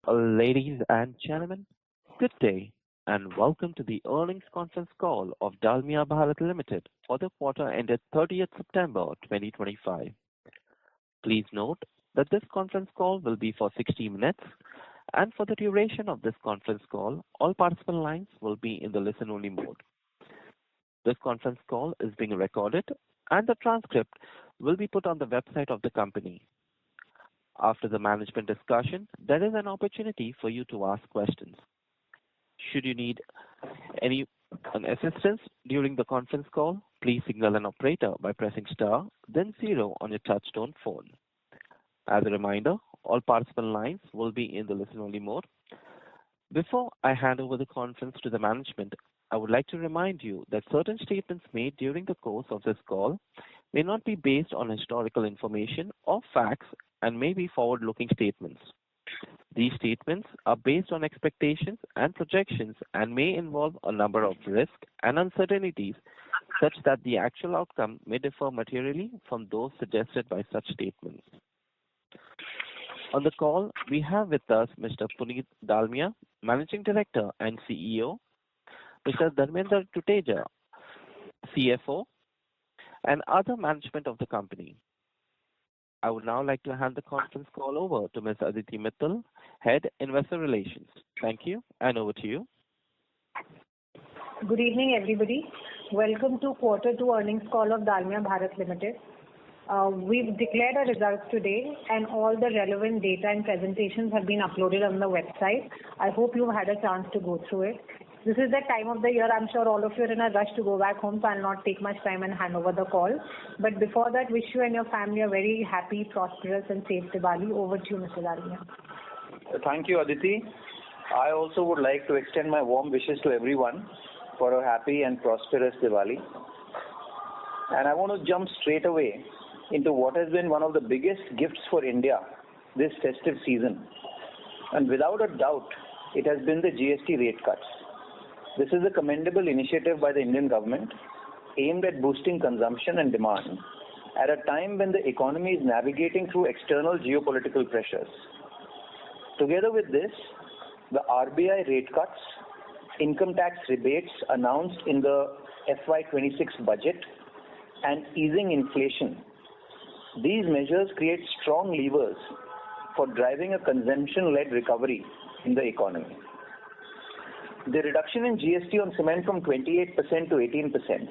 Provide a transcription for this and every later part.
Ladies and gentlemen, good day, and welcome to the earnings conference call of Dalmia Bharat Limited for the quarter ended 30th September 2025. Please note that this conference call will be for 60 minutes, and for the duration of this conference call, all participant lines will be in the listen-only mode. This conference call is being recorded, and the transcript will be put on the website of the company. After the management discussion, there is an opportunity for you to ask questions. Should you need any assistance during the conference call, please signal an operator by pressing star, then zero on your touchtone phone. As a reminder, all participant lines will be in the listen-only mode. Before I hand over the conference to the management, I would like to remind you that certain statements made during the course of this call may not be based on historical information or facts and may be forward-looking statements. These statements are based on expectations and projections and may involve a number of risks and uncertainties such that the actual outcome may differ materially from those suggested by such statements. On the call, we have with us Mr. Puneet Dalmia, Managing Director and CEO, Mr. Dharmender Tuteja, CFO, and other management of the company. I would now like to hand the conference call over to Ms. Aditi Mittal, Head Investor Relations. Thank you, and over to you. Good evening, everybody. Welcome to Q2 earnings call of Dalmia Bharat Limited. We've declared our results today, and all the relevant data and presentations have been uploaded on the website. I hope you've had a chance to go through it. This is the time of the year. I'm sure all of you are in a rush to go back home, so I'll not take much time and hand over the call. But before that, wish you and your family a very happy, prosperous, and safe Diwali. Over to you, Mr. Dalmia. Thank you, Aditi. I also would like to extend my warm wishes to everyone for a happy and prosperous Diwali. And I want to jump straight away into what has been one of the biggest gifts for India this festive season. And without a doubt, it has been the GST rate cuts. This is a commendable initiative by the Indian government aimed at boosting consumption and demand at a time when the economy is navigating through external geopolitical pressures. Together with this, the RBI rate cuts, income tax rebates announced in the FY26 budget, and easing inflation. These measures create strong levers for driving a consumption-led recovery in the economy. The reduction in GST on cement from 28% to 18%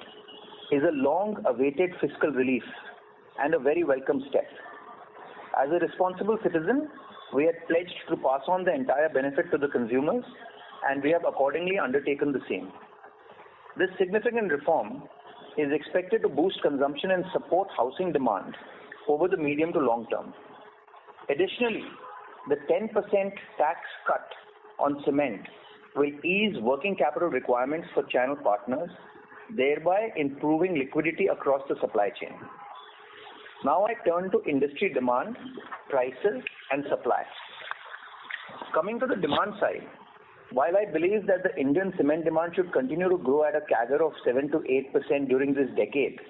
is a long-awaited fiscal relief and a very welcome step. As a responsible citizen, we had pledged to pass on the entire benefit to the consumers, and we have accordingly undertaken the same. This significant reform is expected to boost consumption and support housing demand over the medium to long term. Additionally, the 10% tax cut on cement will ease working capital requirements for channel partners, thereby improving liquidity across the supply chain. Now I turn to industry demand, prices, and supply. Coming to the demand side, while I believe that the Indian cement demand should continue to grow at a CAGR of 7 to 8% during this decade,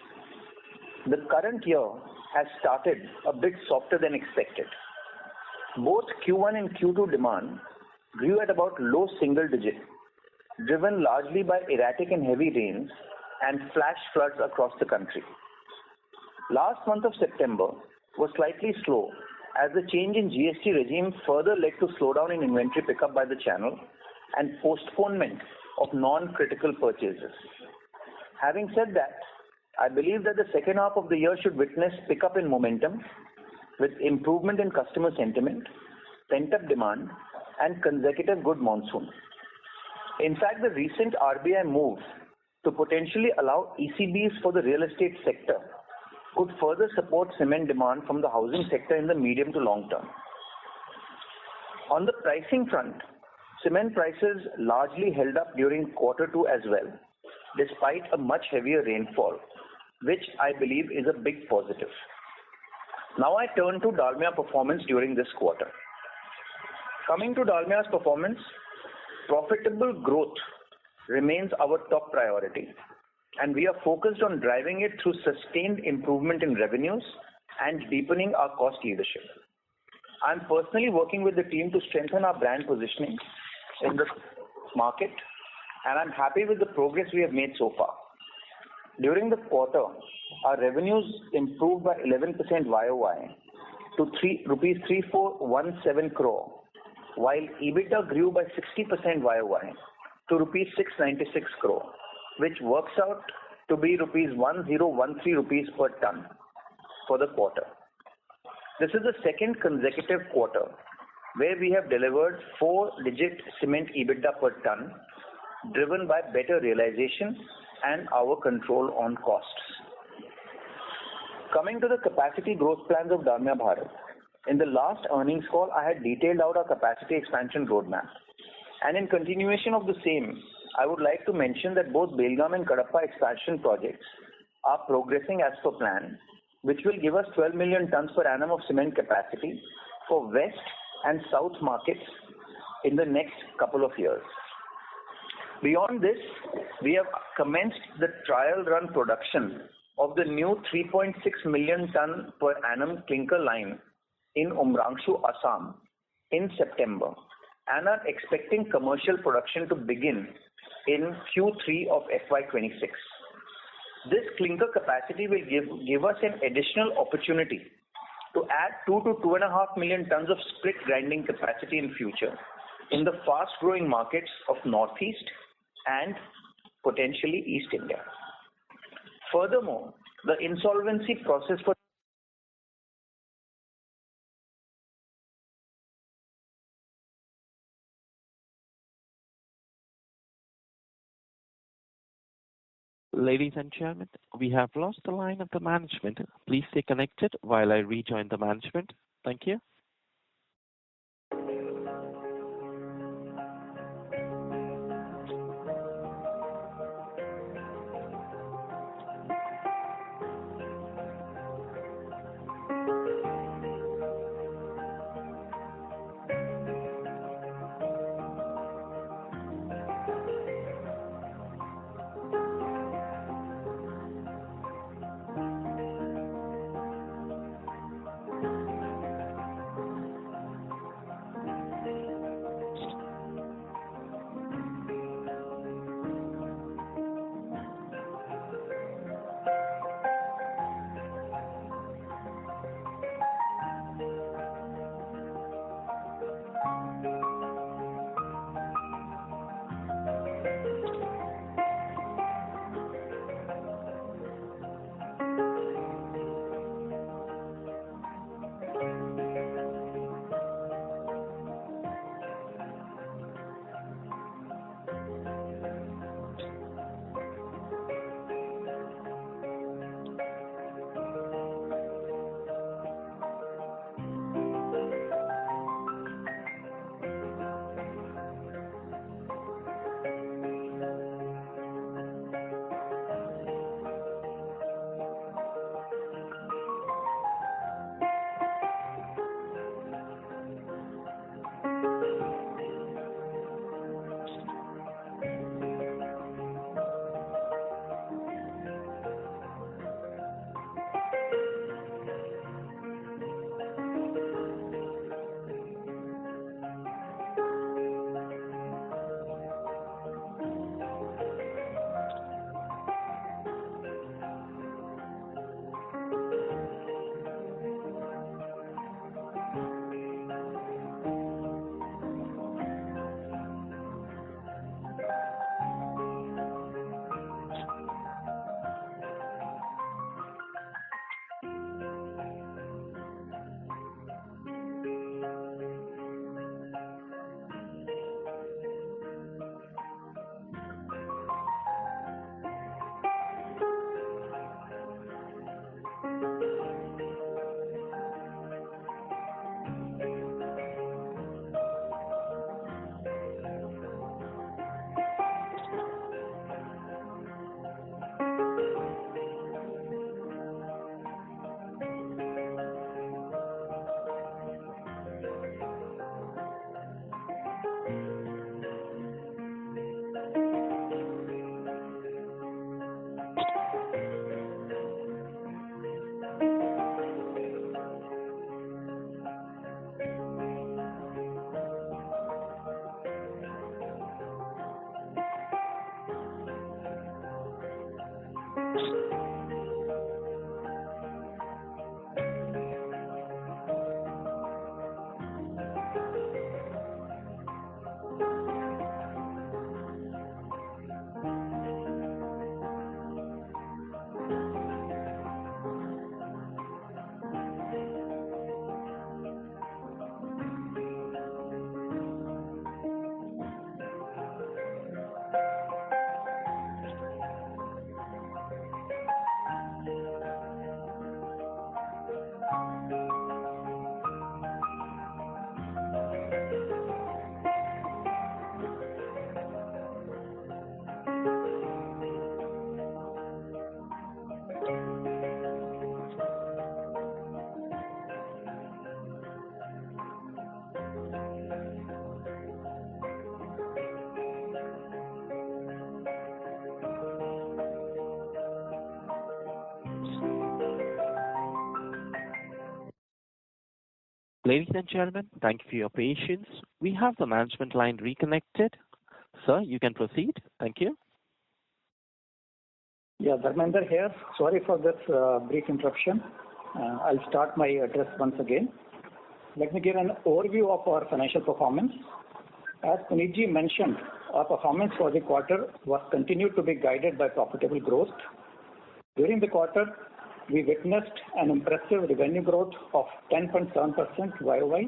the current year has started a bit softer than expected. Both Q1 and Q2 demand grew at about low single digit, driven largely by erratic and heavy rains and flash floods across the country. Last month of September was slightly slow as the change in GST regime further led to slowdown in inventory pickup by the channel and postponement of non-critical purchases. Having said that, I believe that the second half of the year should witness pickup in momentum with improvement in customer sentiment, pent-up demand, and consecutive good monsoon. In fact, the recent RBI move to potentially allow ECBs for the real estate sector could further support cement demand from the housing sector in the medium to long term. On the pricing front, cement prices largely held up during Q2 as well, despite a much heavier rainfall, which I believe is a big positive. Now I turn to Dalmia performance during this quarter. Coming to Dalmia's performance, profitable growth remains our top priority, and we are focused on driving it through sustained improvement in revenues and deepening our cost leadership. I'm personally working with the team to strengthen our brand positioning in the market, and I'm happy with the progress we have made so far. During the quarter, our revenues improved by 11% YOY to rupees 3417 crore, while EBITDA grew by 60% YOY to rupees 696 crore, which works out to be rupees 1013 rupees per ton for the quarter. This is the second consecutive quarter where we have delivered 4-digit cement EBITDA per ton, driven by better realization and our control on costs. Coming to the capacity growth plans of Dalmia Bharat. In the last earnings call, I had detailed out our capacity expansion roadmap. And in continuation of the same, I would like to mention that both Belgaum and Kadapa expansion projects are progressing as per plan, which will give us 12 million tons per annum of cement capacity for west and south markets in the next couple of years. Beyond this, we have commenced the trial run production of the new 3.6 million ton per annum clinker line in Umrangshu, Assam in September and are expecting commercial production to begin in Q3 of FY26. This clinker capacity will give us an additional opportunity to add 2 to 2.5 million tons of split grinding capacity in future in the fast-growing markets of Northeast and potentially East India. Furthermore, the insolvency process for Ladies and gentlemen, we have lost the line of the management. Please stay connected while I rejoin the management. Thank you. Ladies and gentlemen, thank you for your patience. We have the management line reconnected. Sir, you can proceed. Thank you. Yeah, Dharmender here. Sorry for this brief interruption. I'll start my address once again. Let me give an overview of our financial performance. As Punitji mentioned, our performance for the quarter was continued to be guided by profitable growth. During the quarter, we witnessed an impressive revenue growth of 10.7% YOY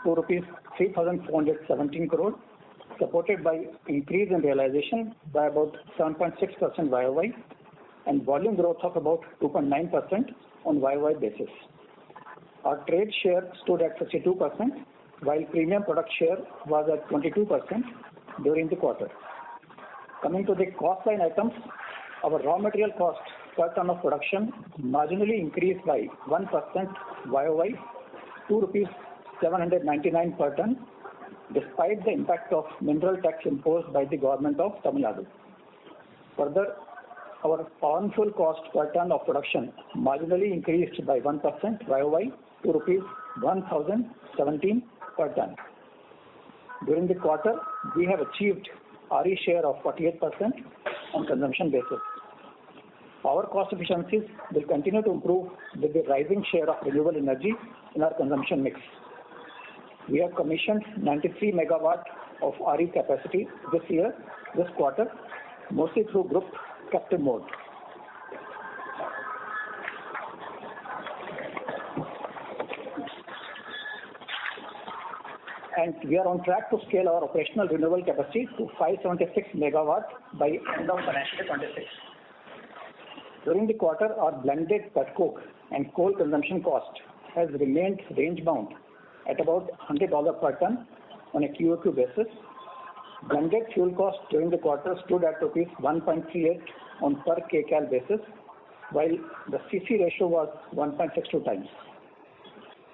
to rupees 3,417 crore, supported by increase in realization by about 7.6% YOY and volume growth of about 2.9% on YOY basis. Our trade share stood at 52%, while premium product share was at 22% during the quarter. Coming to the cost line items, our raw material cost per ton of production marginally increased by 1% YOY to rupees 799 per ton, despite the impact of mineral tax imposed by the government of Tamil Nadu. Further, our on fuel cost per ton of production marginally increased by 1% YOY to rupees 1,017 per ton. During the quarter, we have achieved RE share of 48% on consumption basis. Power cost efficiencies will continue to improve with the rising share of renewable energy in our consumption mix. We have commissioned 93 megawatt of RE capacity this quarter, mostly through group captive mode. And we are on track to scale our operational renewable capacity to 576 megawatt by end of financial year 26. During the quarter, our blended petcoke and coal consumption cost has remained range-bound at about $100 per ton on a QOQ basis. Blended fuel cost during the quarter stood at rupees 1.38 on per kcal basis, while the CC ratio was 1.62 times.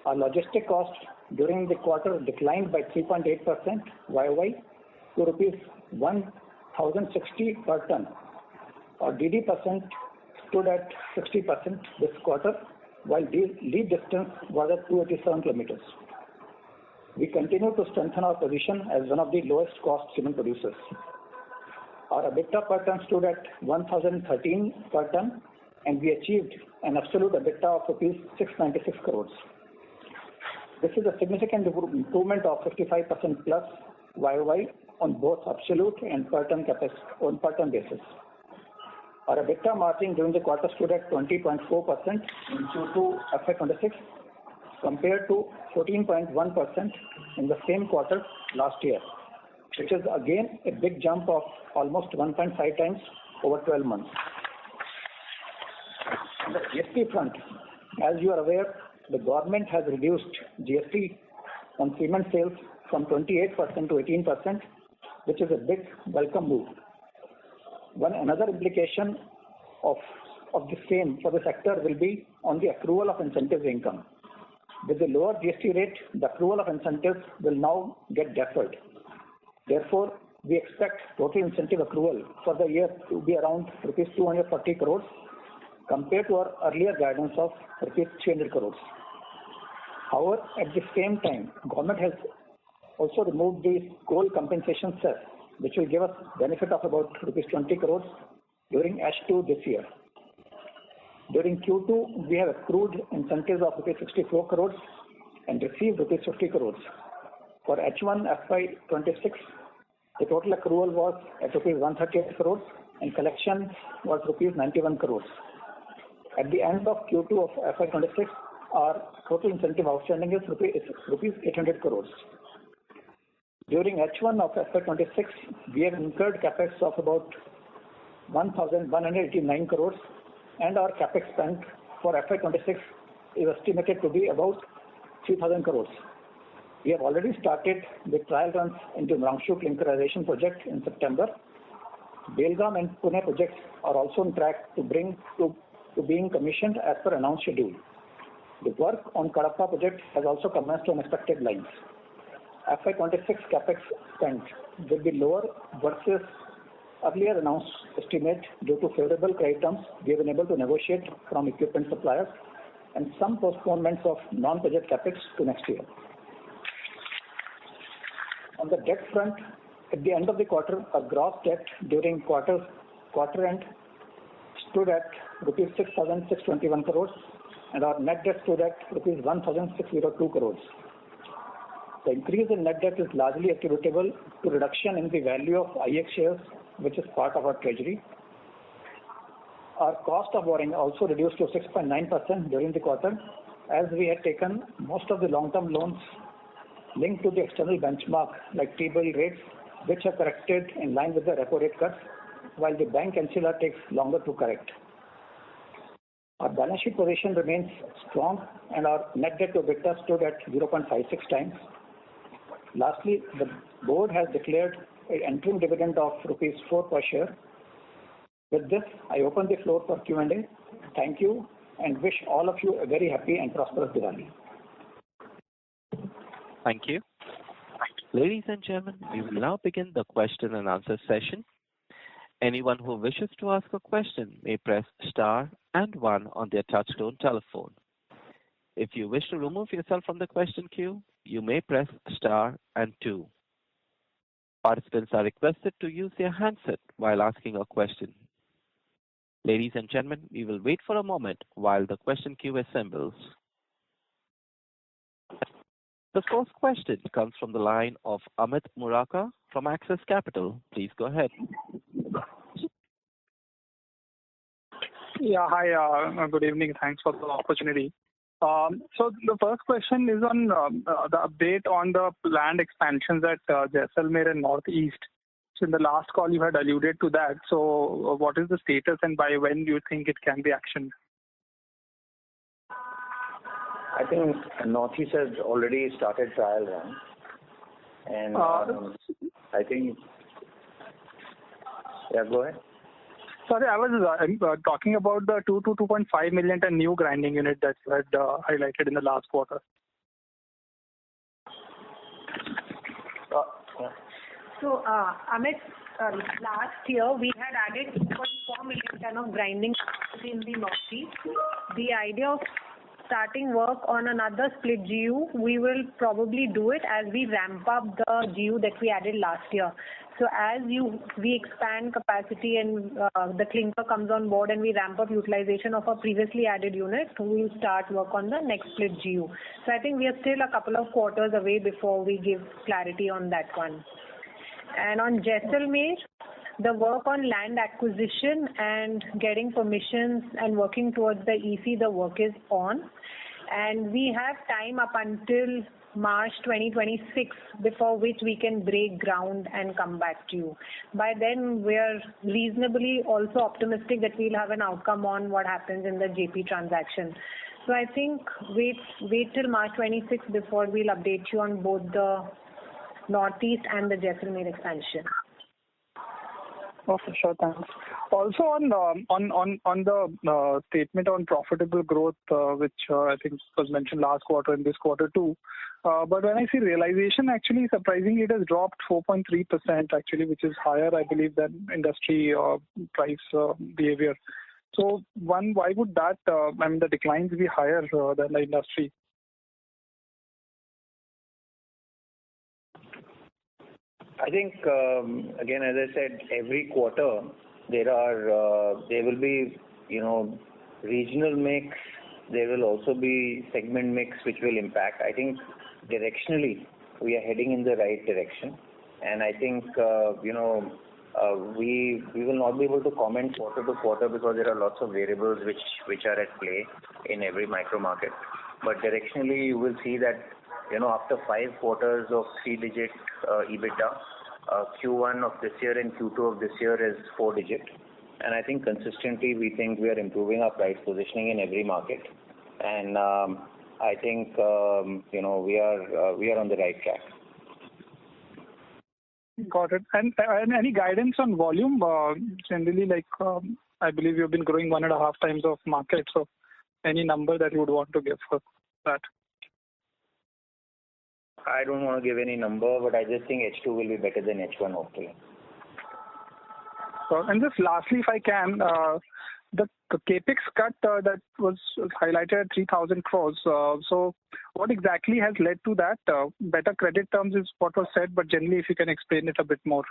Our logistic cost during the quarter declined by 3.8% YOY to rupees 1,060 per ton. Our DD percent stood at 60% this quarter, while lead distance was at 287 kilometers. We continue to strengthen our position as one of the lowest cost cement producers. Our EBITDA per ton stood at 1,013 per ton, and we achieved an absolute EBITDA of rupees 696 crores. This is a significant improvement of 55% plus YOY on both absolute and per ton basis. Our EBITDA margin during the quarter stood at 20.4% in Q2 FY26 compared to 14.1% in the same quarter last year, which is again a big jump of almost 1.5 times over 12 months. On the GST front, as you are aware, the government has reduced GST on cement sales from 28% to 18%, which is a big welcome move. Another implication of the same for the sector will be on the accrual of incentives income. With the lower GST rate, the accrual of incentives will now get deferred. Therefore, we expect total incentive accrual for the year to be around rupees 240 crores compared to our earlier guidance of rupees 300 crores. However, at the same time, government has also removed the coal compensation cess, which will give us benefit of about rupees 20 crores during H2 this year. During Q2, we have accrued incentives of rupees 64 crores and received rupees 50 crores. For H1 FY26, the total accrual was at rupees 138 crores and collection was rupees 91 crores. At the end of Q2 of FY26, our total incentive outstanding is rupees 800 crores. During H1 of FY26, we have incurred capex of about 1,189 crores, and our capex spent for FY26 is estimated to be about 3,000 crores. We have already started the trial runs into Mrangshu clinkerization project in September. Belgaum and Pune projects are also on track to being commissioned as per announced schedule. The work on Kadapa project has also commenced on expected lines. FY26 capex spent will be lower versus earlier announced estimate due to favorable credit terms we have been able to negotiate from equipment suppliers and some postponements of non-budget capex to next year. On the debt front, at the end of the quarter, our gross debt during quarter end stood at rupees 6,621 crores and our net debt stood at rupees 1,602 crores. The increase in net debt is largely attributable to reduction in the value of IX shares, which is part of our treasury. Our cost of borrowing also reduced to 6.9% during the quarter, as we had taken most of the long-term loans linked to the external benchmark like T-bill rates, which have corrected in line with the repo rate cuts, while the bank MCLR takes longer to correct. Our balance sheet position remains strong and our net debt to EBITDA stood at 0.56 times. Lastly, the board has declared an interim dividend of rupees 4 per share. With this, I open the floor for Q&A. Thank you and wish all of you a very happy and prosperous Diwali. Thank you. Ladies and gentlemen, we will now begin the question and answer session. Anyone who wishes to ask a question may press star and one on their touchtone telephone. If you wish to remove yourself from the question queue, you may press star and two. Participants are requested to use their handset while asking a question. Ladies and gentlemen, we will wait for a moment while the question queue assembles. The first question comes from the line of Amit Murarka from Axis Capital. Please go ahead. Yeah, hi. Good evening. Thanks for the opportunity. So the first question is on the update on the land expansions at Jaisalmer and Northeast. So in the last call, you had alluded to that. So what is the status and by when do you think it can be actioned? I think Northeast has already started trial run, and I think. Yeah, go ahead. Sorry, I was talking about the 2 to 2.5 million ton new grinding unit that you had highlighted in the last quarter. So, Amit, last year we had added 2.4 million ton of grinding capacity in the Northeast. The idea of starting work on another split GU, we will probably do it as we ramp up the GU that we added last year. So as we expand capacity and the clinker comes on board and we ramp up utilization of our previously added unit, we will start work on the next split GU. So I think we are still a couple of quarters away before we give clarity on that one. And on Jaisalmer, the work on land acquisition and getting permissions and working towards the EC, the work is on. And we have time up until March 2026 before which we can break ground and come back to you. By then, we are reasonably also optimistic that we'll have an outcome on what happens in the JP transaction. So I think wait till March 26 before we'll update you on both the Northeast and the Jaisalmer expansion. Okay, sure, thanks. Also on the statement on profitable growth, which I think was mentioned last quarter and this quarter too. But when I see realization, actually surprisingly it has dropped 4.3% actually, which is higher, I believe, than industry price behavior. So one, why would that, the declines be higher than the industry? I think, again, as I said, every quarter there will be, regional mix, there will also be segment mix which will impact. I think directionally we are heading in the right direction, and I think we will not be able to comment quarter to quarter because there are lots of variables which are at play in every micro market. But directionally, you will see that after 5 quarters of 3-digit EBITDA, Q1 of this year and Q2 of this year is 4-digit, and I think consistently we think we are improving our price positioning in every market, and I think we are on the right track. Got it. And any guidance on volume? Generally, I believe you've been growing 1.5 times of market. So any number that you would want to give for that? I don't want to give any number, but I just think H2 will be better than H1 hopefully. And just lastly, if I can, the capex cut that was highlighted at 3,000 crores. So what exactly has led to that? Better credit terms is what was said, but generally if you can explain it a bit more.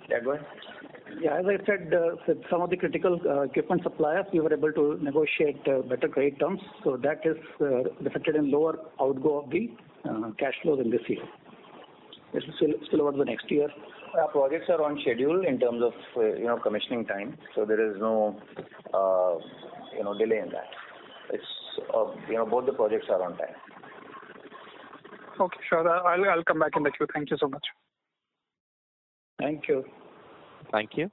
Yeah, go ahead. Yeah, as I said, with some of the critical equipment suppliers, we were able to negotiate better credit terms. So that is reflected in lower outgo of the cash flows in this year. This is still over the next year. Our projects are on schedule in terms of commissioning time, so there is no delay in that. It's both the projects are on time. Okay, sure. I'll come back in the queue. Thank you so much. Thank you. Thank you.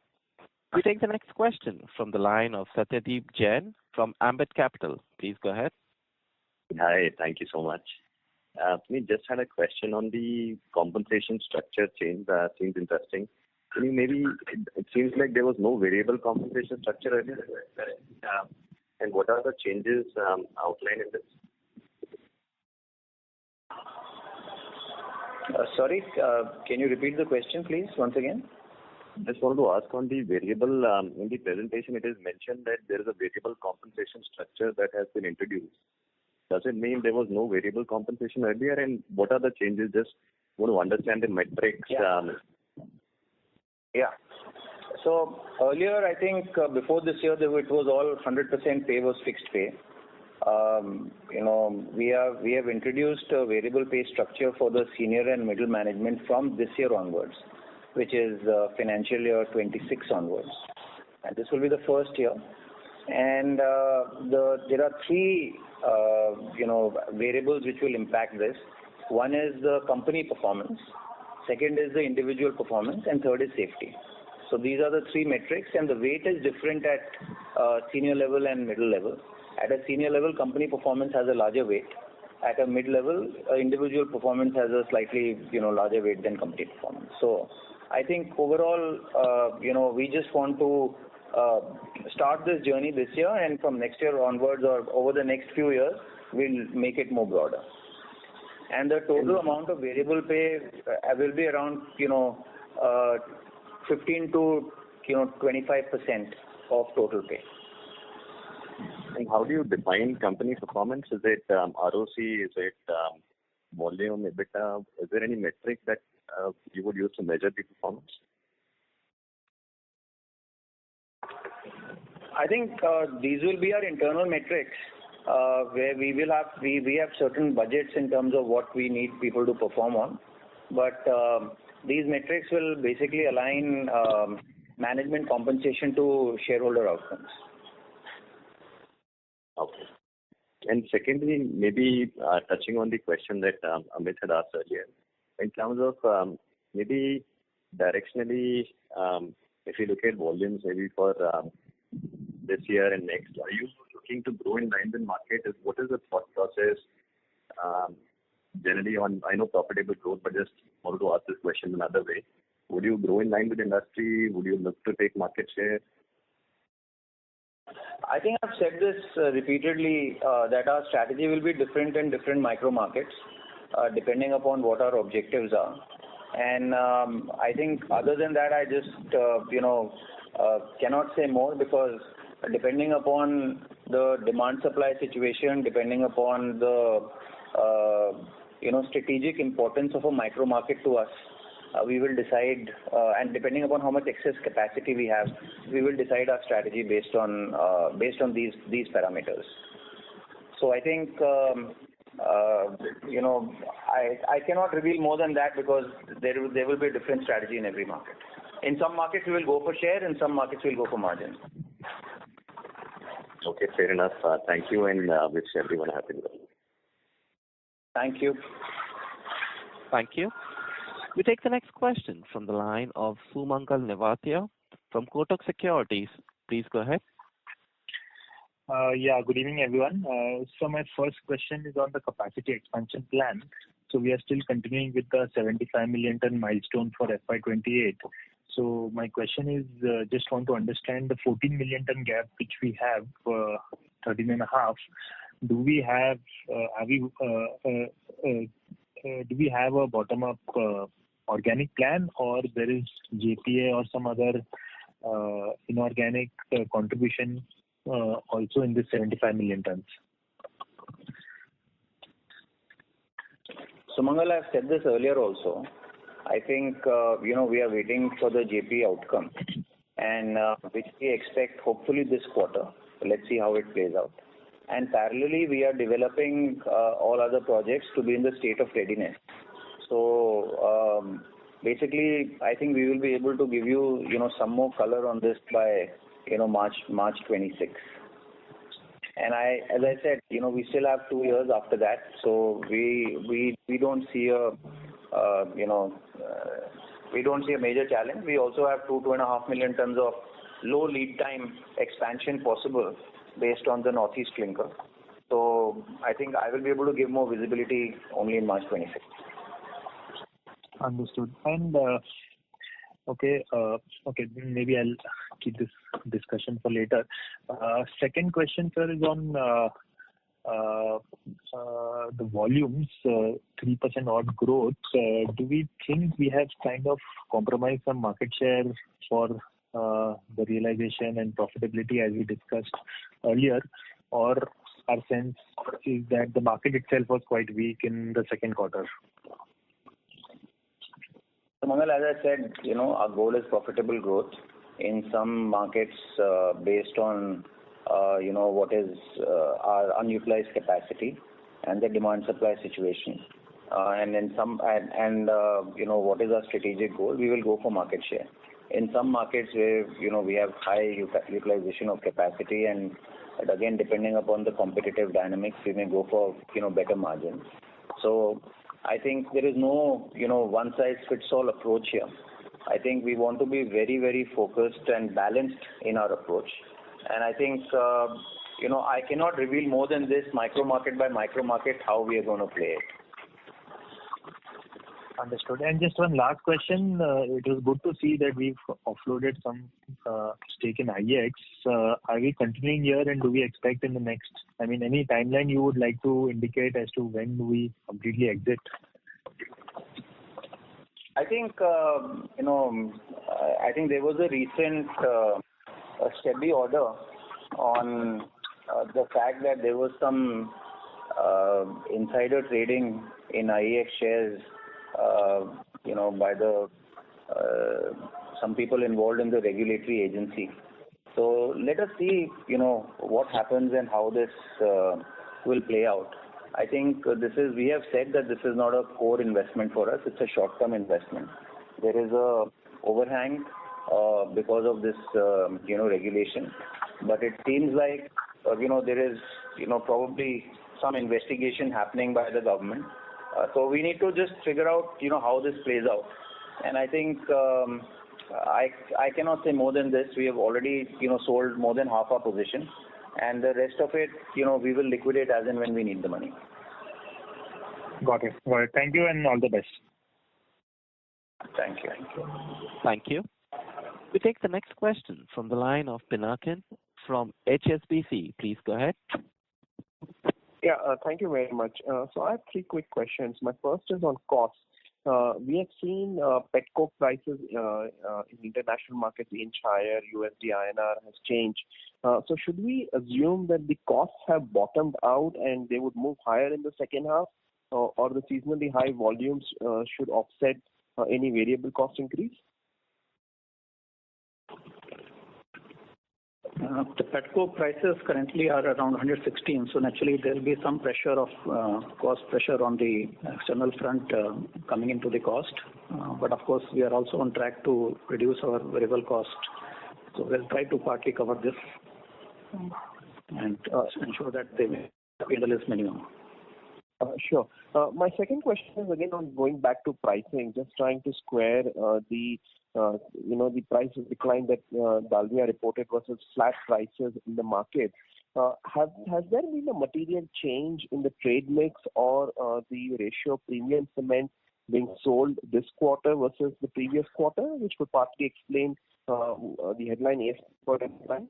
We take the next question from the line of Satyadeep Jain from Ambit Capital. Please go ahead. Hi, thank you so much. We just had a question on the compensation structure change. Seems interesting. Can you maybe, it seems like there was no variable compensation structure earlier. And what are the changes outlined in this? Sorry, can you repeat the question, please, once again? Just wanted to ask on the variable, in the presentation it is mentioned that there is a variable compensation structure that has been introduced. Does it mean there was no variable compensation earlier, and what are the changes? Just want to understand the metrics. Yeah. So earlier, I think before this year, it was all 100% pay was fixed pay. We have introduced a variable pay structure for the senior and middle management from this year onwards, which is financial year 26 onwards, and this will be the first year. And there are 3 variables which will impact this. One is the company performance, second is the individual performance, and third is safety. So these are the 3 metrics, and the weight is different at senior level and middle level. At a senior level, company performance has a larger weight. At a mid level, individual performance has a slightly larger weight than company performance. So I think overall, we just want to start this journey this year, and from next year onwards or over the next few years, we'll make it more broader. And the total amount of variable pay will be around 15 to 25% of total pay. And how do you define company performance? Is it ROC? Is it volume, EBITDA? Is there any metric that you would use to measure the performance? I think these will be our internal metrics where we have certain budgets in terms of what we need people to perform on. But these metrics will basically align management compensation to shareholder outcomes. Okay. And secondly, maybe touching on the question that Amit had asked earlier, in terms of maybe directionally, if you look at volumes maybe for this year and next, are you looking to grow in line with market? What is the thought process generally on, I know profitable growth, but just wanted to ask this question another way. Would you grow in line with industry? Would you look to take market share? I think I've said this repeatedly that our strategy will be different in different micro markets depending upon what our objectives are. And I think other than that, I just cannot say more, because depending upon the demand supply situation, depending upon the strategic importance of a micro market to us, we will decide, and depending upon how much excess capacity we have, we will decide our strategy based on these parameters. So I think I cannot reveal more than that because there will be a different strategy in every market. In some markets we will go for share, in some markets we will go for margin. Okay, fair enough. Thank you, and wish everyone a happy Diwali. Thank you. Thank you. We take the next question from the line of Sumangal Nevatia from Kotak Securities. Please go ahead. Good evening, everyone. So my first question is on the capacity expansion plan. So we are still continuing with the 75 million ton milestone for FY28. So my question is, just want to understand the 14 million ton gap which we have, 13.5. Do we have do we have a bottom-up organic plan, or there is JPA or some other inorganic contribution also in this 75 million tons? Sumangal, I've said this earlier also. I think we are waiting for the JPA outcome, and which we expect hopefully this quarter. So let's see how it plays out. And parallelly, we are developing all other projects to be in the state of readiness. So basically, I think we will be able to give you some more color on this by March 26. And as I said, we still have 2 years after that, so we don't see a major challenge. We also have 2.5 million tons of low lead time expansion possible based on the northeast clinker. So I think I will be able to give more visibility only in March 26. Understood. And maybe I'll keep this discussion for later. Second question, sir, is on the volumes, 3% odd growth. Do we think we have kind of compromised some market share for the realization and profitability as we discussed earlier, or our sense is that the market itself was quite weak in the second quarter? So Mangal, as I said, our goal is profitable growth in some markets based on what is our unutilized capacity and the demand supply situation, and in some what is our strategic goal, we will go for market share. In some markets where we have high utilization of capacity, and again depending upon the competitive dynamics, we may go for better margins. So I think there is no one size fits all approach here. I think we want to be very, very focused and balanced in our approach. And I think I cannot reveal more than this, micro market by micro market, how we are going to play it. Understood. And just one last question. It was good to see that we've offloaded some stake in IEX. Are we continuing here, and do we expect in the next, any timeline you would like to indicate as to when do we completely exit? I think, I think there was a recent SEBI order on the fact that there was some insider trading in IEX shares by the some people involved in the regulatory agency. So let us see, what happens and how this will play out. I think we have said that this is not a core investment for us. It's a short-term investment. There is a overhang because of this, regulation. But it seems like, there is, probably some investigation happening by the government. So we need to just figure out, how this plays out. And I think I cannot say more than this. We have already, sold more than half our position, and the rest of it, we will liquidate as and when we need the money. Got it. Thank you, and all the best. Thank you. Thank you. We take the next question from the line of Pinakin from HSBC. Please go ahead. Yeah, thank you very much. So I have 3 quick questions. My first is on costs. We have seen petcoke prices in international markets inch higher, USD INR has changed. So should we assume that the costs have bottomed out and they would move higher in the second half, or the seasonally high volumes should offset any variable cost increase? The petcoke prices currently are around 116, so naturally there will be some pressure of cost pressure on the external front coming into the cost. But of course, we are also on track to reduce our variable cost. So we'll try to partly cover this and ensure that the P&L is minimum. Sure. My second question is again on going back to pricing, just trying to square the price decline that Dalmia reported versus flat prices in the market. Has there been a material change in the trade mix or the ratio of premium cement being sold this quarter versus the previous quarter, which would partly explain the headline ASP for decline?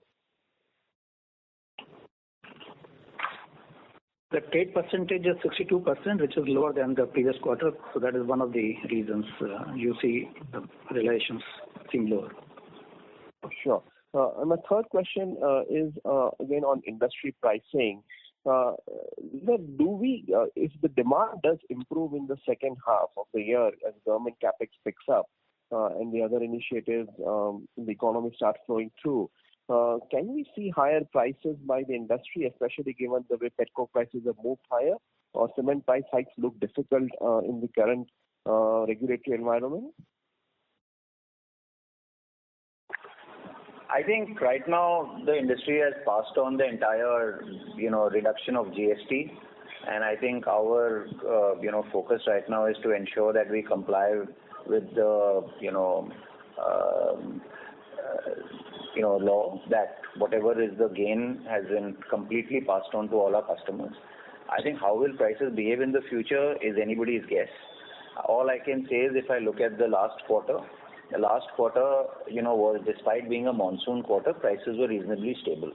The trade percentage is 62%, which is lower than the previous quarter. So that is one of the reasons you see the relations seem lower. Sure. And my third question is again on industry pricing. If the demand does improve in the second half of the year as government capex picks up and the other initiatives in the economy start flowing through, can we see higher prices by the industry, especially given the way petcoke prices have moved higher, or cement price hikes look difficult in the current regulatory environment? I think right now the industry has passed on the entire, reduction of GST, and I think our, focus right now is to ensure that we comply with the, law, that whatever is the gain has been completely passed on to all our customers. I think how will prices behave in the future is anybody's guess. All I can say is if I look at the last quarter, was, despite being a monsoon quarter, prices were reasonably stable.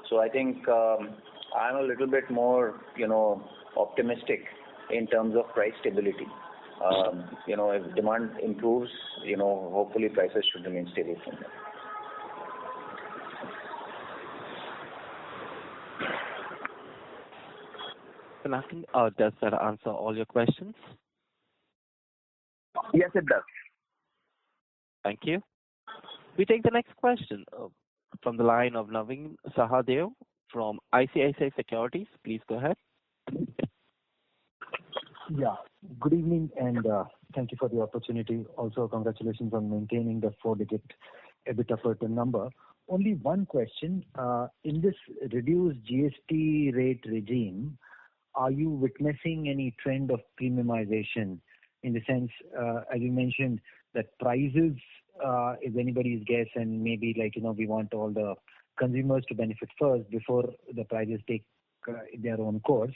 So I think I'm a little bit more, optimistic in terms of price stability. If demand improves, hopefully prices should remain stable from there. Does that answer all your questions? Yes, it does. Thank you. We take the next question from the line of Naveen Sahadev from ICICI Securities. Please go ahead. Yeah. Good evening, and thank you for the opportunity. Also, congratulations on maintaining the 4-digit EBITDA per ton number. Only one question. In this reduced GST rate regime, are you witnessing any trend of premiumization in the sense, as you mentioned, that prices is anybody's guess, and maybe we want all the consumers to benefit first before the prices take their own course.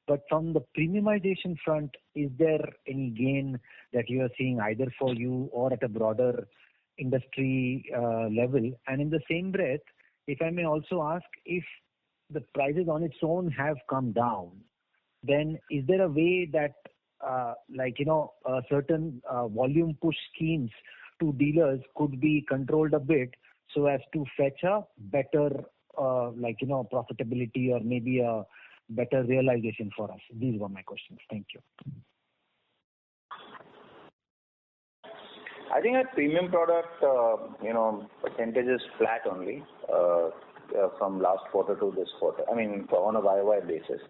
But from the premiumization front, is there any gain that you are seeing either for you or at a broader industry level? And in the same breath, if I may also ask, if the prices on its own have come down, then is there a way that certain volume push schemes to dealers could be controlled a bit so as to fetch a better profitability or maybe a better realization for us? These were my questions. Thank you. I think our premium product, percentage is flat only from last quarter to this quarter. I mean, on a YOY basis.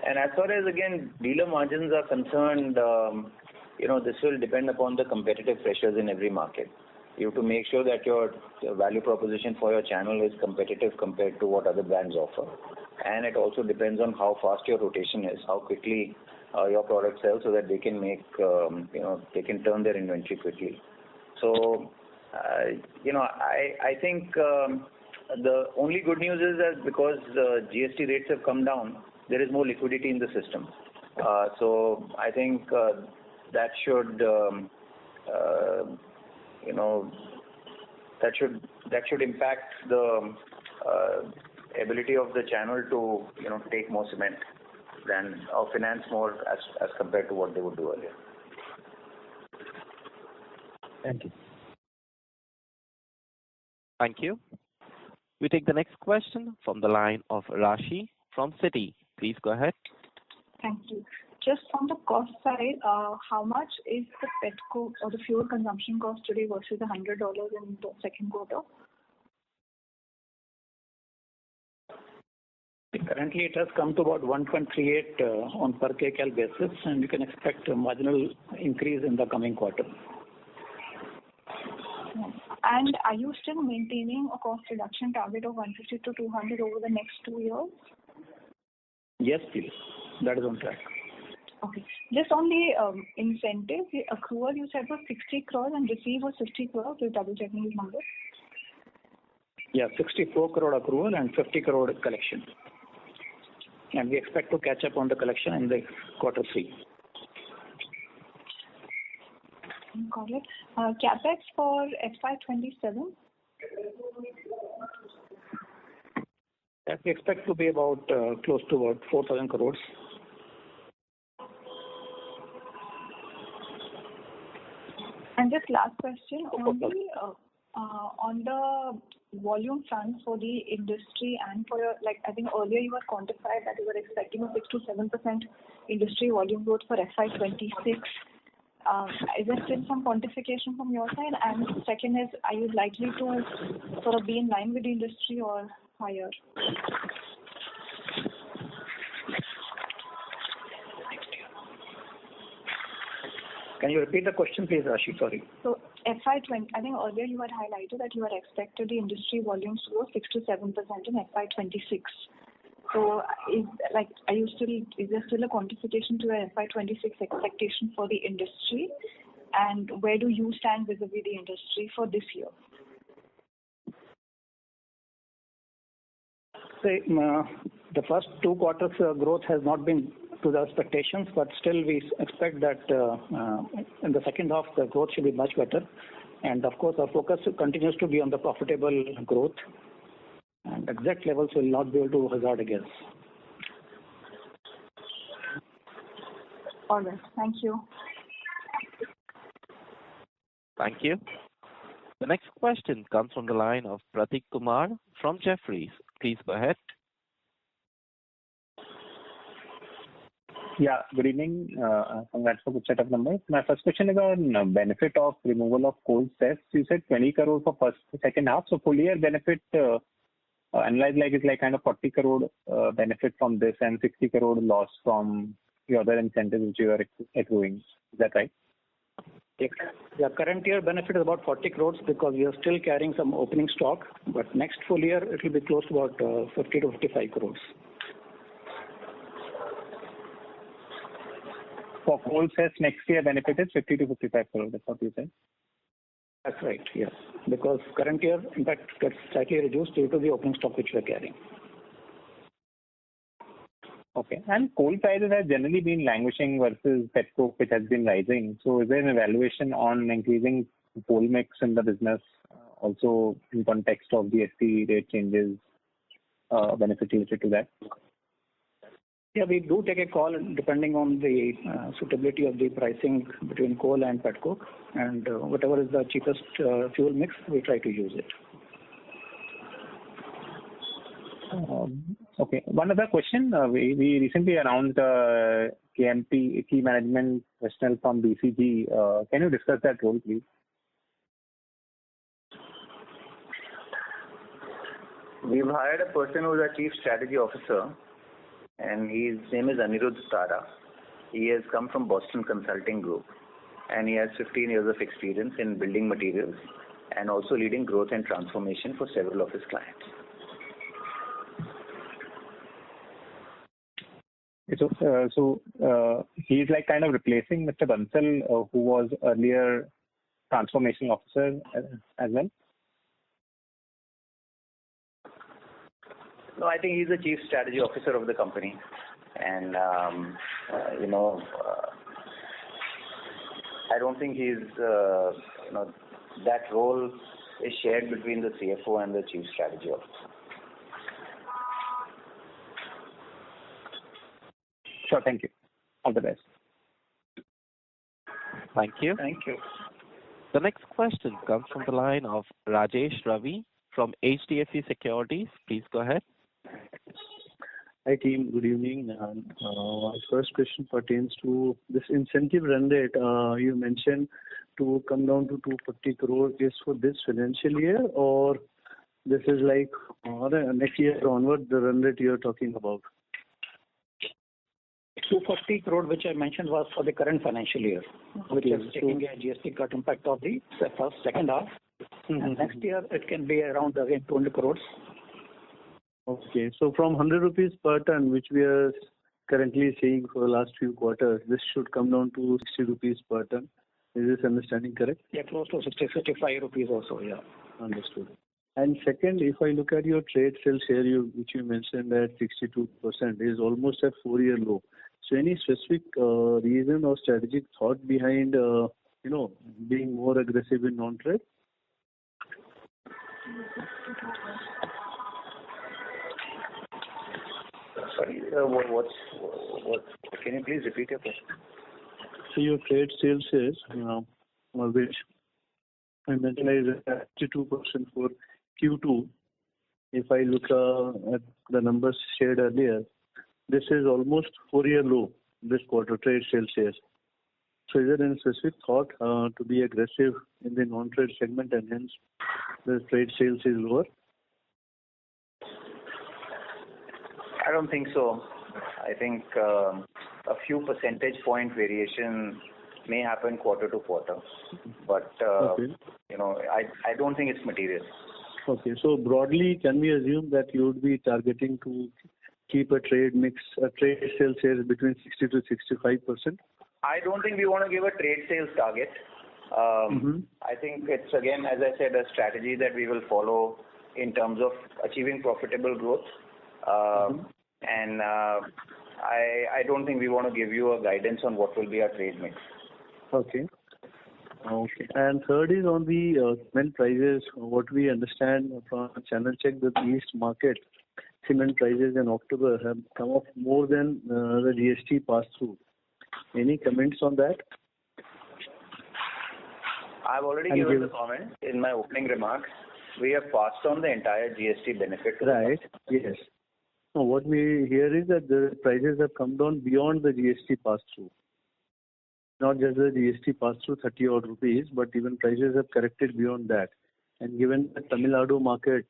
And as far as, again, dealer margins are concerned, this will depend upon the competitive pressures in every market. You have to make sure that your value proposition for your channel is competitive compared to what other brands offer. And it also depends on how fast your rotation is, how quickly your product sells, so that they can make, they can turn their inventory quickly. So, I think the only good news is that because the GST rates have come down, there is more liquidity in the system. So I think that should, that should impact the ability of the channel to, take more cement than or finance more as compared to what they would do earlier. Thank you. Thank you. We take the next question from the line of Rashi from Citi. Please go ahead. Thank you. just on the cost side, how much is the petcoke or the fuel consumption cost today versus the $100 in the second quarter? Currently, it has come to about 1.38 on per kcal basis, and you can expect a marginal increase in the coming quarter. And are you still maintaining a cost reduction target of 150 to 200 over the next 2 years? Yes, please. That is on track. Okay. Just on the incentive, the accrual you said was 60 crores and receive was 50 crores. Just double checking these numbers. Yeah, 64 crore accrual and 50 crore collection. And we expect to catch up on the collection in the quarter 3. Got it. CapEx for FY27? We expect to be about close to about 4,000 crores. And just last question on the volume front for the industry and for your, like I think earlier you had quantified that you were expecting a 6 to 7% industry volume growth for FY26. Is there still some quantification from your side? And second is, are you likely to sort of be in line with the industry or higher? Can you repeat the question, please, Rashi? Sorry. So FY20, I think earlier you had highlighted that you had expected the industry volumes to grow 6 to 7% in FY26. So is there still a quantification to a FY26 expectation for the industry? And where do you stand vis-a-vis the industry for this year? The first 2 quarters growth has not been to the expectations, but still we expect that in the second half the growth should be much better. And of course our focus continues to be on the profitable growth. And exact levels will not be able to hazard a guess. All right. Thank you. Thank you. The next question comes from the line of Prateek Kumar from Jefferies. Please go ahead. Yeah, good evening. Congrats for the set of numbers. My first question is on benefit of removal of coal cess. You said 20 crore for second half. So full year benefit analyzed like it's like kind of 40 crore benefit from this and 60 crore loss from the other incentives which you are accruing. Is that right? The current year benefit is about 40 crores because we are still carrying some opening stock. But next full year it will be close to about 50 to 55 crores. For coal cess next year benefit is 50 to 55 crore. That's what you said. That's right. Yes, because current year impact gets slightly reduced due to the opening stock which we are carrying. Okay. And coal prices have generally been languishing versus petcoke, which has been rising. So is there an evaluation on increasing coal mix in the business, also in context of the SC rate changes, benefit related to that? Yeah, we do take a call depending on the suitability of the pricing between coal and petcoke, and whatever is the cheapest fuel mix, we try to use it. Okay. One other question. We recently announced KMP, key management personnel from BCG. Can you discuss that role, please? We've hired a person who is our Chief Strategy Officer, and his name is Anirudh Tara. He has come from Boston Consulting Group, and he has 15 years of experience in building materials and also leading growth and transformation for several of his clients. So he's like kind of replacing Mr. Bansal, who was earlier transformation officer as well? No, I think he's the Chief Strategy Officer of the company. And, I don't think he's, that role is shared between the CFO and the Chief Strategy Officer. Sure, thank you. All the best. Thank you. Thank you. The next question comes from the line of Rajesh Ravi from HDFC Securities. Please go ahead. Hi, team. Good evening. And my first question pertains to this incentive run rate. You mentioned to come down to 240 crore is for this financial year, or this is like next year onward, the run rate you're talking about? 240 crore, which I mentioned, was for the current financial year, which is taking a GST cut impact of the second half. And next year, it can be around again 200 crores. Okay. So from 100 rupees per ton, which we are currently seeing for the last few quarters, this should come down to 60 rupees per ton. Is this understanding correct? Yeah, close to 60, 55 rupees also, yeah. Understood. And second, if I look at your trade sales share, which you mentioned at 62%, is almost at 4-year low. So any specific reason or strategic thought behind, being more aggressive in non-trade? Sorry, what? Can you please repeat your question? So your trade sales shares, which I mentioned is at 62% for Q2. If I look at the numbers shared earlier, this is almost 4-year low this quarter, trade sales shares. So is there any specific thought to be aggressive in the non-trade segment and hence the trade sales is lower? I don't think so. I think a few percentage point variation may happen quarter to quarter, but I don't think it's material. Okay, so broadly, can we assume that you would be targeting to keep a trade sales shares between 60 to 65%? I don't think we want to give a trade sales target. I think it's, again, as I said, a strategy that we will follow in terms of achieving profitable growth. And I don't think we want to give you a guidance on what will be our trade mix. Okay. And third is on the cement prices. What we understand from channel check, that the East market cement prices in October have come off more than the GST pass-through. Any comments on that? I've already given the comment in my opening remarks. We have passed on the entire GST benefit. Right. Yes. No, what we hear is that the prices have come down beyond the GST pass-through. Not just the GST pass-through 30 odd rupees, but even prices have corrected beyond that. And given the Tamil Nadu market,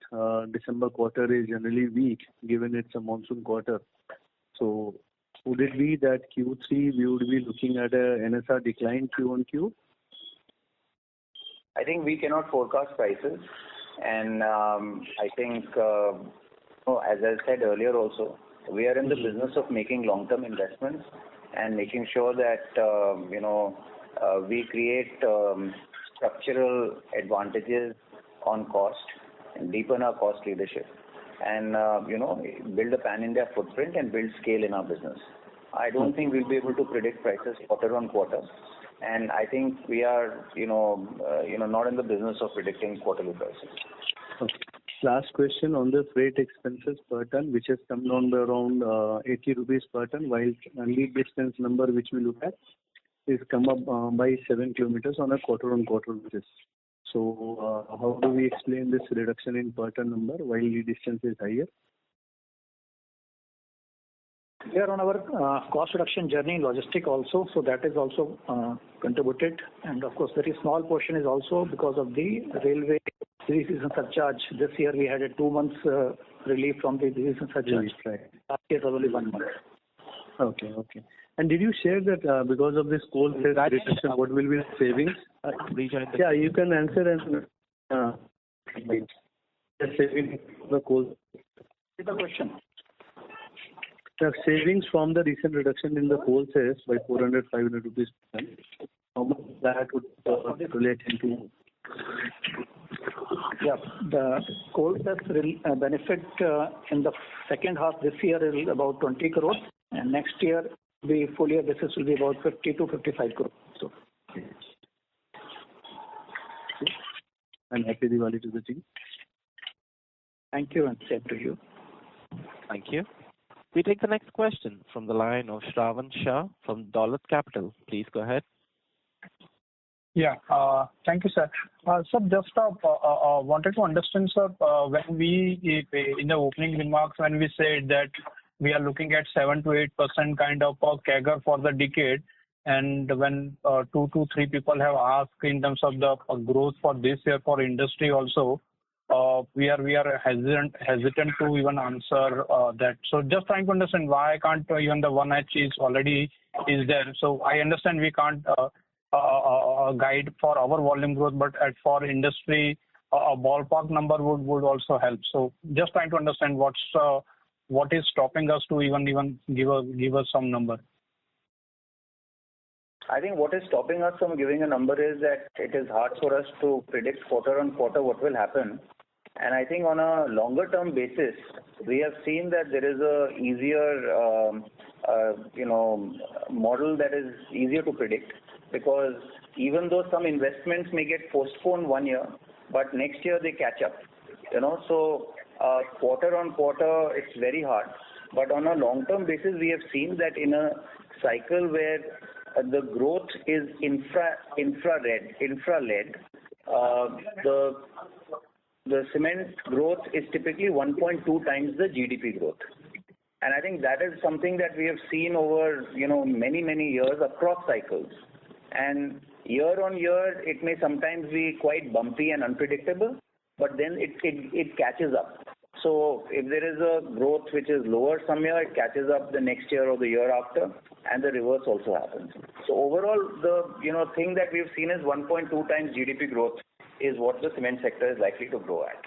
December quarter is generally weak, given it's a monsoon quarter. So would it be that Q3 we would be looking at a NSR decline Q on Q? I think we cannot forecast prices. And I think, as I said earlier also, we are in the business of making long-term investments and making sure that, we create structural advantages on cost and deepen our cost leadership and, build a pan-India footprint and build scale in our business. I don't think we'll be able to predict prices quarter on quarter. And I think we are, not in the business of predicting quarterly prices. Okay. Last question on the freight expenses per ton, which has come down by around 80 rupees per ton, while lead distance number which we look at is come up by 7 kilometers on a quarter-on-quarter basis. So how do we explain this reduction in per ton number while lead distance is higher? We are on our cost reduction journey in logistic also, so that is also contributed. And of course, very small portion is also because of the railway season surcharge. This year we had a 2 months relief from the season surcharge. Right. Last year it was only 1 month. Okay. And did you share that because of this coal sales reduction, what will be the savings? Yeah, you can answer and the savings the coal. What's the question? The savings from the recent reduction in the coal sales by 400-500 rupees per ton, how much that would relate into? Yeah, the coal sales benefit in the second half this year is about 20 crores, and next year the full year basis will be about 50 to 55 crores. So. And happy Diwali to the team. Thank you, and same to you. Thank you. We take the next question from the line of Shravan Shah from Dolat Capital. Please go ahead. Yeah, thank you, sir. Sir, just wanted to understand, sir, when we, in the opening remarks, when we said that we are looking at 7 to 8% kind of a CAGR for the decade. And when 2 to 3 people have asked in terms of the growth for this year for industry also, we are hesitant to even answer that. So just trying to understand why can't even the 1H is there. So I understand we can't guide for our volume growth, but for industry, a ballpark number would also help. So just trying to understand what is stopping us to even give us some number. I think what is stopping us from giving a number is that it is hard for us to predict quarter on quarter what will happen. And I think on a longer term basis, we have seen that there is a easier, model that is easier to predict, because even though some investments may get postponed 1 year, but next year they catch up. So quarter on quarter it's very hard. But on a long term basis, we have seen that in a cycle where the growth is infra-led, the cement growth is typically 1.2 times the GDP growth. And I think that is something that we have seen over, many years across cycles. And year on year, it may sometimes be quite bumpy and unpredictable, but then it catches up. So if there is a growth which is lower some year, it catches up the next year or the year after, and the reverse also happens. So overall, the thing that we've seen is 1.2 times GDP growth is what the cement sector is likely to grow at.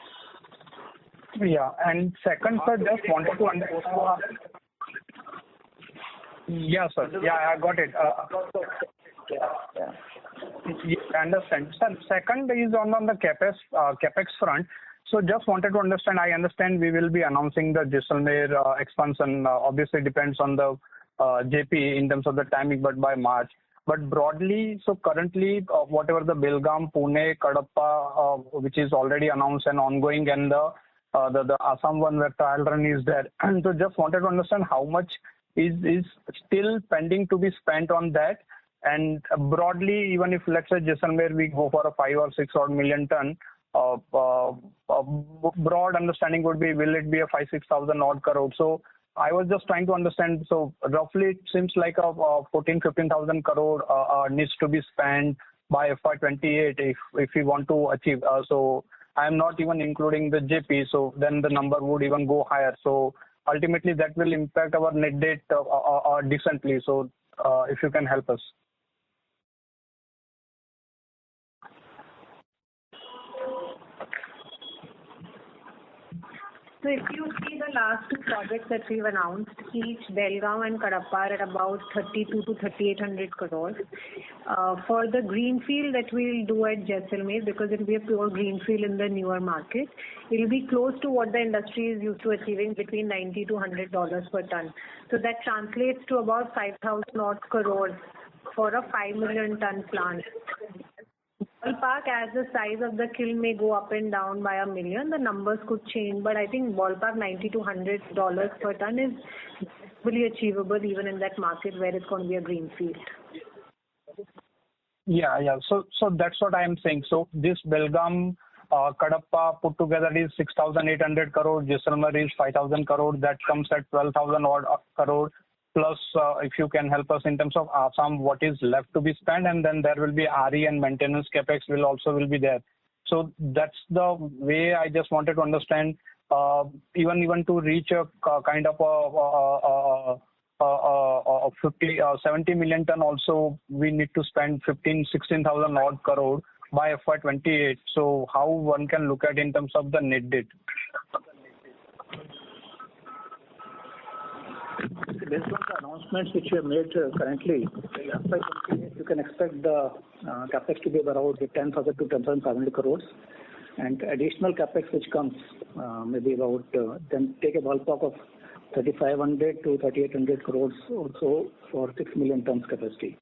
Yeah, and second, sir, just wanted to understand. Yeah, sir. Yeah, I got it. I understand. Sir, second is on the capex front. So just wanted to understand, I understand we will be announcing the Jaisalmer expansion. Obviously depends on the JP in terms of the timing, but by March. But broadly, so currently, whatever the Belgaum, Pune, Kadapa, which is already announced and ongoing, and the Assam one where trial run is there. And so just wanted to understand how much is still pending to be spent on that. And broadly, even if let's say Jaisalmer we go for a 5 or 6 odd million ton, broad understanding would be, will it be a 5,000-6,000 odd crore? So I was just trying to understand. So roughly it seems like a 14,000-15,000 crore needs to be spent by FY28 if we want to achieve. So I am not even including the JP. So then the number would even go higher. So ultimately that will impact our net debt decently. So if you can help us. So if you see the last 2 projects that we've announced, each Belgaum and Kadapa are at about 32 to 3,800 crores. For the greenfield that we'll do at Jaisalmer, because it will be a pure greenfield in the newer market, it will be close to what the industry is used to achieving, between $90 to $100 per ton. So that translates to about 5,000 odd crores for a 5 million ton plant. Ballpark, as the size of the kiln may go up and down by $1 million, the numbers could change. But I think ballpark $90 to $100 per ton is fully achievable even in that market where it's going to be a greenfield. Yeah. So that's what I am saying. So this Belgaum, Kadapa put together is 6,800 crore. Jaisalmer is 5,000 crore. That comes at 12,000 odd crore. Plus, if you can help us in terms of Assam, what is left to be spent, and then there will be RE and maintenance capex will be there. So that's the way I just wanted to understand. Even to reach a kind of a 70 million ton, also we need to spend 16,000 odd crore by FY28. So how one can look at in terms of the net debt? Based on the announcements which we have made currently, you can expect the capex to be around 10,000 to 10,500 crores, and additional capex which comes maybe about then take a ballpark of 3,500 to 3,800 crores also for 6 million tons capacity.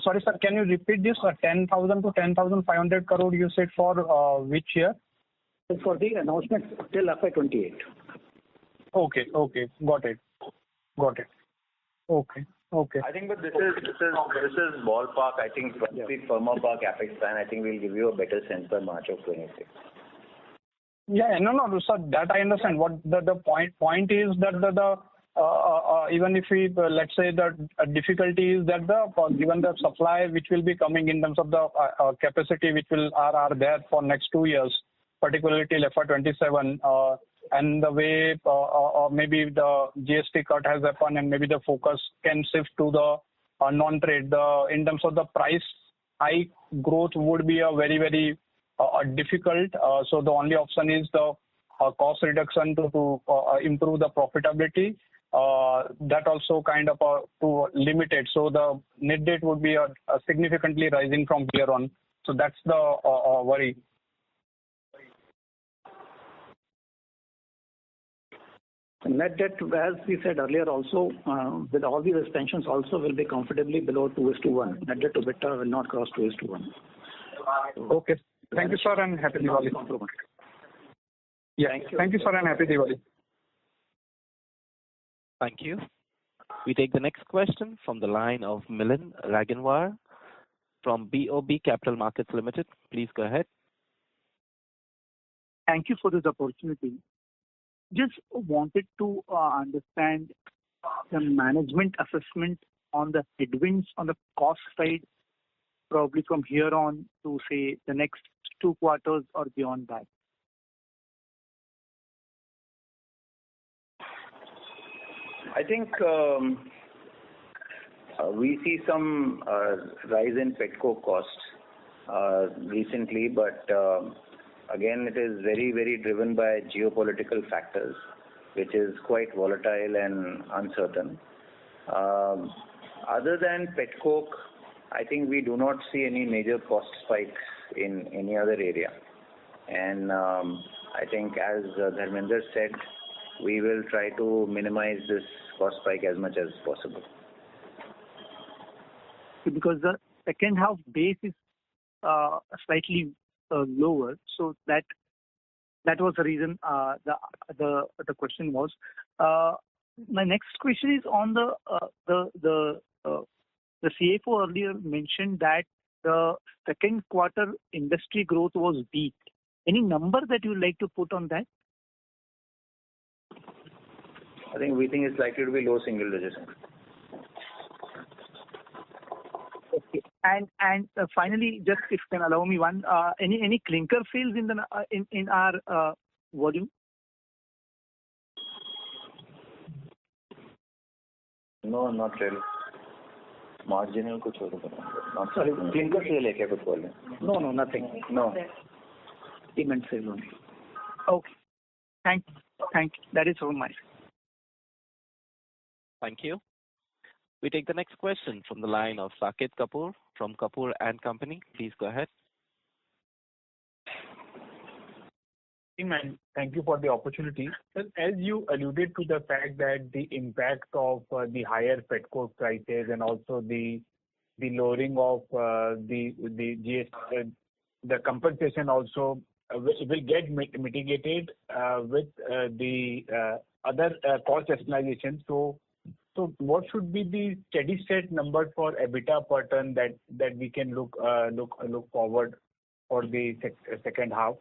Sorry, sir, can you repeat this? 10,000 to 10,500 crore you said for which year? For the announcement till FY28. Okay. Got it. Okay. I think, but this is ballpark. I think once we firm up our capex plan, I think we'll give you a better sense by March of 26. Yeah, no, sir, that I understand. What the point is that even if we let's say the difficulty is that given the supply which will be coming in terms of the capacity which will are there for next 2 years, particularly till FY27, and the way maybe the GST cut has happened and maybe the focus can shift to the non-trade. In terms of the price hike, growth would be a very difficult. So the only option is the cost reduction to improve the profitability. That also kind of to limit it. So the net debt would be significantly rising from here on. So that's the worry. Net debt, as we said earlier, also with all these extensions, also will be comfortably below 2:1. Net debt to EBITDA will not cross 2:1. Okay. Thank you, sir, and happy Diwali. Yeah. Thank you, sir, and happy Diwali. Thank you. We take the next question from the line of Milind Raginwar from BOB Capital Markets Limited. Please go ahead. Thank you for this opportunity. Just wanted to understand the management assessment on the headwinds on the cost side, probably from here on to say the next 2 quarters or beyond that. I think we see some rise in petcoke costs recently, but again, it is very driven by geopolitical factors, which is quite volatile and uncertain. Other than petcoke, I think we do not see any major cost spikes in any other area. And I think as Dharmender said, we will try to minimize this cost spike as much as possible. Because the second half base is slightly lower, so that was the reason the question was. My next question is on the CFO earlier mentioned that the second quarter industry growth was weak. Any number that you would like to put on that? I think we think it's likely to be low single digits. Okay. And finally, just if you can allow me one, any clinker sales in our volume? No, not really. Marginal कुछ और not sorry. Clinker sale है क्या कुछ बोल रहे? No, nothing. No. Cement sale only. Okay. Thank you. That is all my side. Thank you. We take the next question from the line of Saket Kapoor from Kapoor and Company. Please go ahead. Thank you for the opportunity. As you alluded to the fact that the impact of the higher petcoke prices and also the lowering of the GST, the compensation also will get mitigated with the other cost rationalization. So what should be the steady state number for EBITDA per ton that we can look forward for the second half?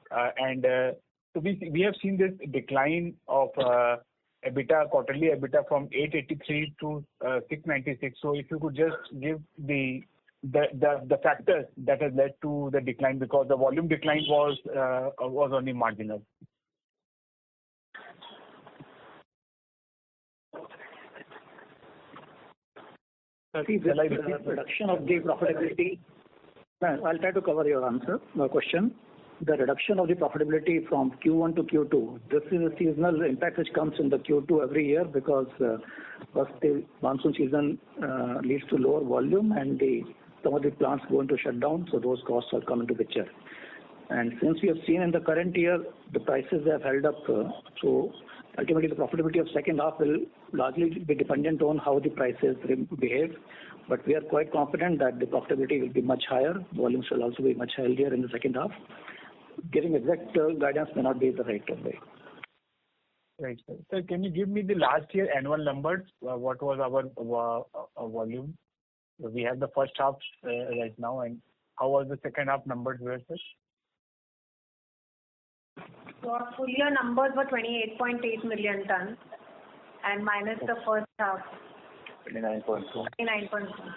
So we have seen this decline of EBITDA, quarterly EBITDA from 883 to 696. So if you could just give the factors that has led to the decline, because the volume decline was only marginal. The reduction of the profitability. I'll try to cover your question. The reduction of the profitability from Q1 to Q2. This is a seasonal impact which comes in the Q2 every year because first the monsoon season leads to lower volume and some of the plants go into shutdown, so those costs will come into picture. And since we have seen in the current year the prices have held up, so ultimately the profitability of second half will largely be dependent on how the prices behave. But we are quite confident that the profitability will be much higher. Volumes will also be much higher in the second half. Giving exact guidance may not be the right way. Right. So can you give me the last year annual numbers? What was our volume? We have the first half right now, and how was the second half numbers versus? So our full year numbers were 28.8 million tons and minus the first half, 29.2. 29.2.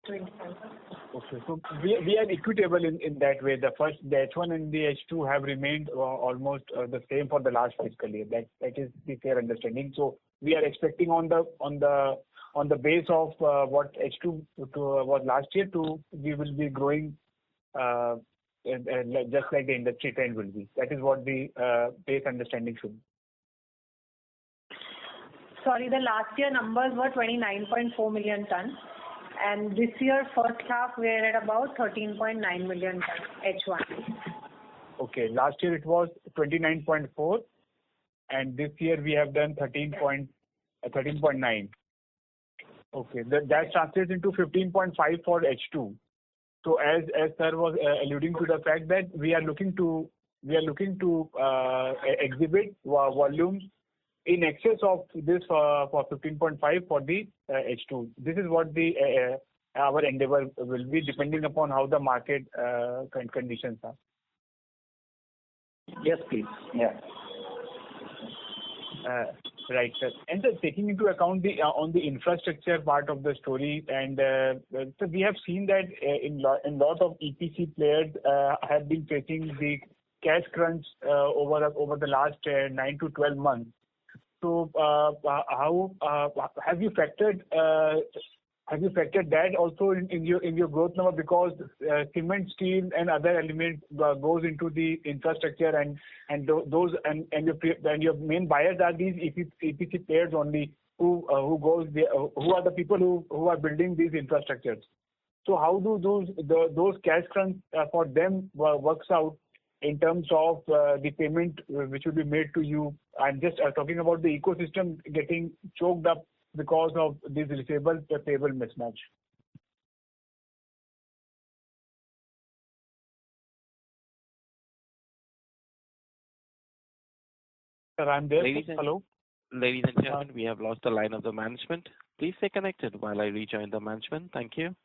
25. Okay. So we are equitable in that way. The H1 and the H2 have remained almost the same for the last fiscal year. That is the fair understanding. So we are expecting on the base of what H2 was last year we will be growing just like the industry trend will be. That is what the base understanding should be. Sorry, the last year numbers were 29.4 million tons. And this year, first half, we're at about 13.9 million tons, H1. Okay. Last year it was 29.4 and this year we have done 13.9. Okay. That translates into 15.5 for H2. So as sir was alluding to the fact that we are looking to exhibit volumes in excess of this for 15.5 for the H2. This is what our endeavor will be, depending upon how the market conditions are. Yes, please. Yeah. Right, sir. And sir, taking into account on the infrastructure part of the story, and so we have seen that in lot of EPC players have been facing the cash crunch over the last 9 to 12 months. So, how have you factored that also in your growth number, because cement, steel, and other elements goes into the infrastructure, and your main buyers are these EPC players only who are the people who are building these infrastructures. So how do those cash crunch for them works out in terms of the payment which will be made to you? I'm just talking about the ecosystem getting choked up because of this receivable-payable mismatch. Sir, I'm there. Hello? Ladies and gentlemen, we have lost the line of the management. Please stay connected while I rejoin the management. Thank you.